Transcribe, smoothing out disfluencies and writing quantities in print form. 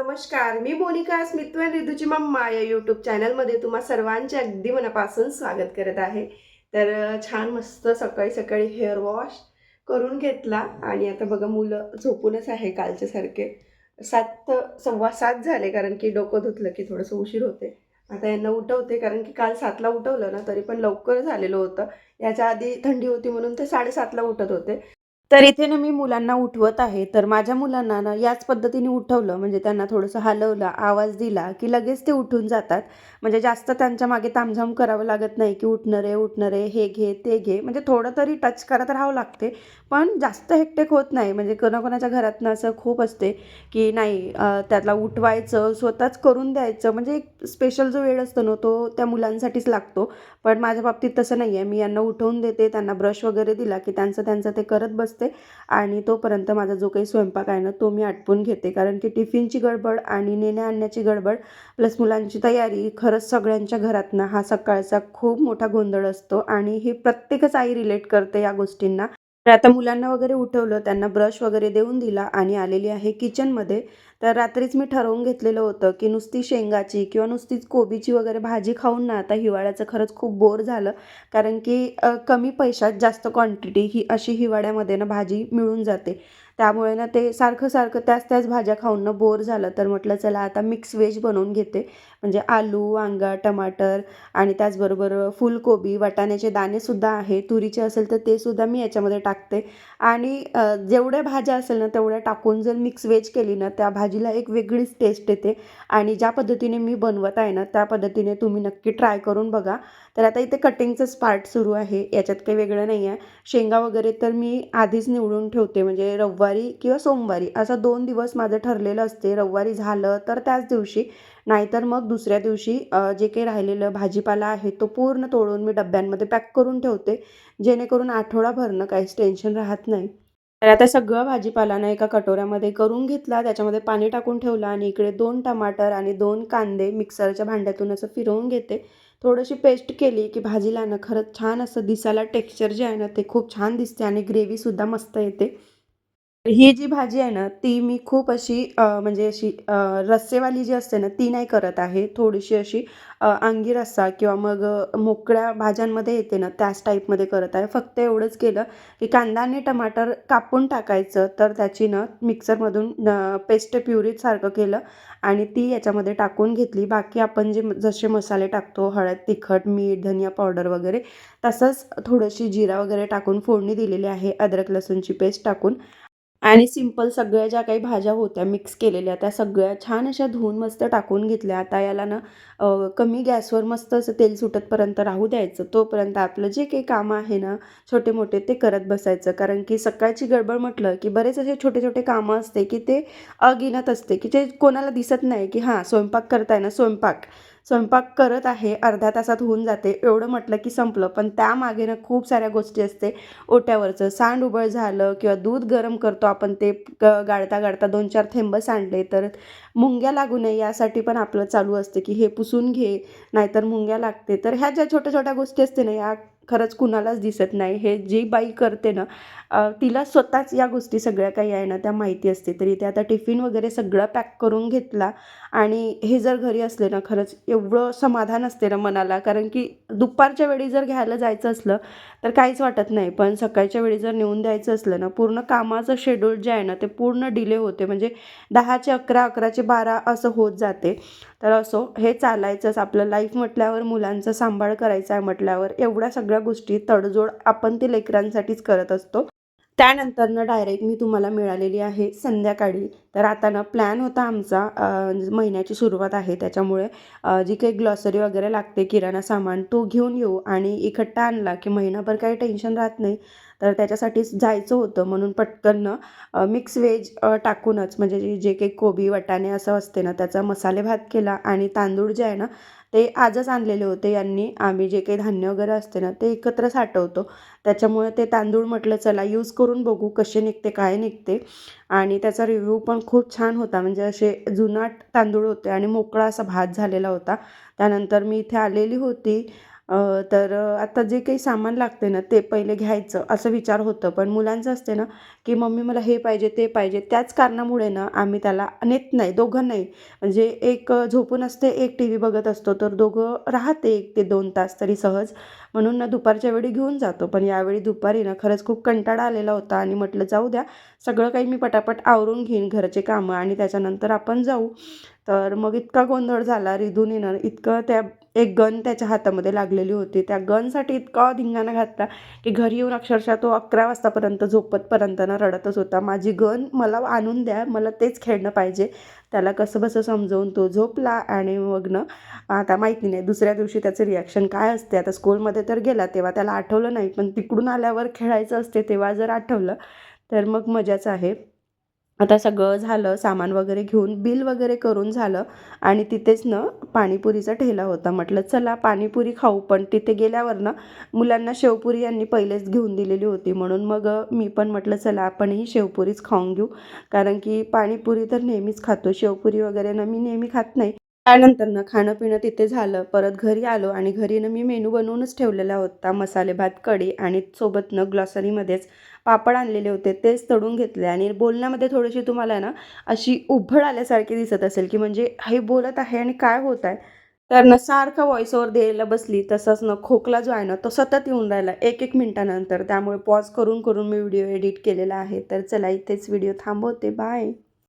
नमस्कार, मी मोनिका स्मित आणि ऋतूची मम्मा या यूट्यूब चॅनलमध्ये तुम्हा सर्वांचे अगदी मनापासून स्वागत करत आहे. तर छान मस्त सकाळी सकाळी हेअर वॉश करून घेतला आणि आता बघा मुलं झोपूनच आहे कालच्या सारखे. 7 7:15 झाले, कारण की डोकं धुतलं की थोडंसं उशीर होते. आता यांना उठवते, कारण की काल 7ला उठवलं ना तरी पण लवकर झालेलं होतं. याच्या आधी थंडी होती म्हणून ते 7:30ला उठत होते. तर इथे ना मी मुलांना उठवत आहे. तर माझ्या मुलांना ना याच पद्धतीने उठवलं, म्हणजे त्यांना थोडंसं हलवलं, आवाज दिला, की लगेच ते उठून जातात. म्हणजे जास्त त्यांच्या मागे तामझाम करावं लागत नाही, की उठणं रे, हे घे, ते घे. म्हणजे थोडं तरी टच करत राहावं लागते. पण जास्त हेक्टिक होत नाही. म्हणजे कोणाकोणाच्या घरातनं असं खूप असते, की नाही त्याला उठवायचं, स्वतःच करून द्यायचं. म्हणजे एक स्पेशल जो वेळ असतो ना, तो त्या मुलांसाठीच लागतो. पण माझ्या बाबतीत तसं नाही आहे. मी यांना उठवून देते, त्यांना ब्रश वगैरे दिला, की त्यांचं त्यांचं ते करत बसते आणि तोपर्यंत माझा जो काही स्वयंपाक आहे ना, तो मी आटपून घेते. कारण की टिफिनची गडबड आणि नेण्या आणण्याची गडबड प्लस मुलांची तयारी, खरंच सगळ्यांच्या घरात ना हा सकाळचा खूप मोठा गोंधळ असतो आणि ही प्रत्येकच आई रिलेट करते या गोष्टींना. तर आता मुलांना वगैरे उठवलं, त्यांना ब्रश वगैरे देऊन दिला आणि आलेली आहे किचनमध्ये. तर रात्रीच मी ठरवून घेतलेलं होतं, की नुसती शेंगाची किंवा नुसतीच कोबीची वगैरे भाजी खाऊन ना आता हिवाळ्याचं खरंच खूप बोर झालं. कारण की कमी पैशात जास्त क्वांटिटी ही अशी हिवाळ्यामध्ये ना भाजी मिळून जाते. त्यामुळे ना ते सारखं-सारखं त्याच-त्याच भाज्या खाऊन ना बोर झालं. तर म्हटलं चला आता मिक्स व्हेज बनवून घेते. म्हणजे आलू, वांगा, टमाटर आणि त्याचबरोबर फुलकोबी, वाटाण्याचे दाणेसुद्धा आहे. तुरीचे असेल तर ते सुद्धा मी याच्यामध्ये टाकते आणि जेवढ्या भाज्या असेल ना तेवढ्या टाकून जर मिक्स व्हेज केली ना त्या भाजीला एक वेगळीच टेस्ट येते. आणि ज्या पद्धतीने मी बनवत आहे ना त्या पद्धतीने तुम्ही नक्की ट्राय करून बघा. तर आता इथे कटिंगचंच पार्ट सुरू आहे. याच्यात काही वेगळं नाही आहे. शेंगा वगैरे तर मी आधीच निवडून ठेवते, म्हणजे रविवारी किंवा सोमवारी असं 2 दिवस माझं ठरलेलं असते. रविवारी झालं तर त्याच दिवशी, नाहीतर मग दुसऱ्या दिवशी जे काही राहिलेलं भाजीपाला आहे तो पूर्ण तोडून मी डब्यांमध्ये पॅक करून ठेवते. जेणेकरून आठवडाभर काहीच टेन्शन राहत नाही. तर आता सगळं भाजीपाला ना एका कटोऱ्यामध्ये करून घेतला. त्याच्यामध्ये पाणी टाकून ठेवलं आणि इकडे 2 टमाटर आणि 2 कांदे मिक्सरच्या भांड्यातून असं फिरवून घेते. थोडीशी पेस्ट केली, की भाजीला ना खरंच छान असं दिसायला टेक्स्चर जे आहे ना ते खूप छान दिसते आणि ग्रेव्हीसुद्धा मस्त येते. ही जी भाजी आहे ना, ती मी खूप अशी म्हणजे अशी रस्सेवाली जी असते ना, ती नाही करत आहे. थोडीशी अशी अंगी रस्सा किंवा मग मोकळ्या भाज्यांमध्ये येते ना, त्याच टाईपमध्ये करत आहे. फक्त एवढंच केलं, की कांदा आणि टमाटर कापून टाकायचं, तर त्याची ना मिक्सरमधून पेस्ट प्युरीसारखं केलं आणि ती याच्यामध्ये टाकून घेतली. बाकी आपण जे जसे मसाले टाकतो, हळद, तिखट, मीठ, धनिया पावडर वगैरे, तसंच थोडीशी जिरा वगैरे टाकून फोडणी दिलेली आहे, अद्रक लसूणची पेस्ट टाकून. आणि सिंपल सगळ्या ज्या काही भाज्या होत्या मिक्स केलेल्या त्या सगळ्या छान अशा धुवून मस्त टाकून घेतल्या. आता याला ना कमी गॅसवर मस्त असं तेल सुटेपर्यंत राहू द्यायचं. तोपर्यंत आपलं जे काही कामं आहे ना छोटे-मोठे ते करत बसायचं. कारण की सकाळची गडबड म्हटलं की बरेच असे छोटे-छोटे कामं असते की ते अगिनत असते, की ते कोणाला दिसत नाही, की हां, स्वयंपाक करताय ना, स्वयंपाक करत आहे, अर्ध्या तासात होऊन जाते एवढं म्हटलं की संपलं. पण त्यामागे ना खूप साऱ्या गोष्टी असते. ओट्यावरचं सांड उबळ झालं किंवा दूध गरम करतो आपण, ते गाळता-गाळता 2-4 थेंब सांडले तर मुंग्या लागू नये यासाठी पण आपलं चालू असते, की हे पुसून घे, नाहीतर मुंग्या लागते. तर ह्या ज्या छोट्या-छोट्या गोष्टी असते ना, या खरंच कुणालाच दिसत नाही. हे जी बाई करते ना, तिला स्वतःच या गोष्टी सगळ्या काही आहे ना, त्या माहिती असते. तर इथे आता टिफिन वगैरे सगळं पॅक करून घेतला आणि हे जर घरी असले ना, खरंच एवढं समाधान असते ना मनाला. कारण की दुपारच्या वेळी जर घ्यायला जायचं असलं, तर काहीच वाटत नाही. पण सकाळच्या वेळी जर नेऊन द्यायचं असलं ना, पूर्ण कामाचं शेड्यूल जे आहे ना, ते पूर्ण डिले होते. म्हणजे 10चे 11, 11चे 12 असं होत जाते. तर असो, हे चालायचंच. आपलं लाईफ म्हटल्यावर, मुलांचा सांभाळ करायचा आहे म्हटल्यावर, एवढ्या सगळ्या गोष्टी तडजोड आपण ते लेकरांसाठीच करत असतो. त्यानंतरनं डायरेक्ट मी तुम्हाला मिळालेली आहे संध्याकाळी. तर आता ना प्लॅन होता आमचा, महिन्याची सुरुवात आहे त्याच्यामुळे जी काही ग्लॉसरी वगैरे लागते, किराणा सामान, तो घेऊन येऊ आणि इकट्ठा आणला की महिनाभर काही टेन्शन राहत नाही. तर त्याच्यासाठीच जायचं होतं म्हणून पटकन मिक्स व्हेज टाकूनच, म्हणजे जे काही कोबी, वाटाणे असं असते ना, त्याचा मसाले भात केला आणि तांदूळ जे आहे ना, ते आजच आणलेले होते यांनी. आम्ही जे काही धान्य वगैरे असते ना, ते एकत्र साठवतो. त्याच्यामुळे ते तांदूळ म्हटलं चला यूज करून बघू कसे निघते, काय निघते. आणि त्याचा रिव्ह्यू पण खूप छान होता. म्हणजे असे जुनाट तांदूळ होते आणि मोकळा असा भात झालेला होता. त्यानंतर मी इथे आलेली होती तर आता जे काही सामान लागते ना ते पहिले घ्यायचं असं विचार होतं. पण मुलांचं असते ना, की मम्मी मला हे पाहिजे, ते पाहिजे. त्याच कारणामुळे ना आम्ही त्याला नेत नाही, दोघं नाही. म्हणजे एक झोपून असते, एक टी व्ही बघत असतो. तर दोघं राहते 1 ते 2 तास तरी सहज. म्हणून ना दुपारच्या वेळी घेऊन जातो. पण यावेळी दुपारी ना खरंच खूप कंटाळा आलेला होता आणि म्हटलं जाऊ द्या, सगळं काही मी पटापट आवरून घेईन घरचे कामं आणि त्याच्यानंतर आपण जाऊ. तर मग इतका गोंधळ झाला रिधूने ना इतकं त्या एक गन त्याच्या हातामध्ये लागलेली होती. त्या गनसाठी इतका धिंगाणा घातला, की घरी येऊन अक्षरशः तो 11 वाजतापर्यंत झोपेपर्यंत ना रडतच होता. माझी गन मला आणून द्या, मला तेच खेळणं पाहिजे. त्याला कसंबसं समजावून तो झोपला आणि मग ना आता माहिती नाही दुसऱ्या दिवशी त्याचं रिॲक्शन काय असते. आता स्कूलमध्ये तर गेला तेव्हा त्याला आठवलं नाही, पण तिकडून आल्यावर खेळायचं असते तेव्हा जर आठवलं, तर मग मजाच आहे. आता सगळं झालं, सामान वगैरे घेऊन बिल वगैरे करून झालं आणि तिथेच ना पाणीपुरीचा ठेला होता. म्हटलं चला पाणीपुरी खाऊ. पण तिथे गेल्यावर ना मुलांना शेवपुरी यांनी पहिलेच घेऊन दिलेली होती. म्हणून मग मी पण म्हटलं चला आपणही शेवपुरीच खाऊन घेऊ. कारण की पाणीपुरी तर नेहमीच खातो. शेवपुरी वगैरे ना मी नेहमी खात नाही. त्यानंतर ना खाणं-पिणं तिथे झालं. परत घरी आलो आणि घरी ना मी मेनू बनवूनच ठेवलेला होता. मसाले भात, कढी आणि सोबतनं ग्लॉसरीमध्येच पापड आणलेले होते. तेच तळून घेतले आणि बोलण्यामध्ये थोडीशी तुम्हाला आहे ना अशी उभळ आल्यासारखी दिसत असेल, की म्हणजे हे बोलत आहे आणि काय होत आहे? तर ना सारखं व्हॉईस ओव्हर द्यायला बसली. तसंच ना खोकला जो आहे ना तो सतत येऊन राहिला 1-1 मिनिटानंतर. त्यामुळे पॉज करून, करून मी व्हिडिओ एडिट केलेला आहे. तर चला इथेच व्हिडिओ थांबवते. बाय.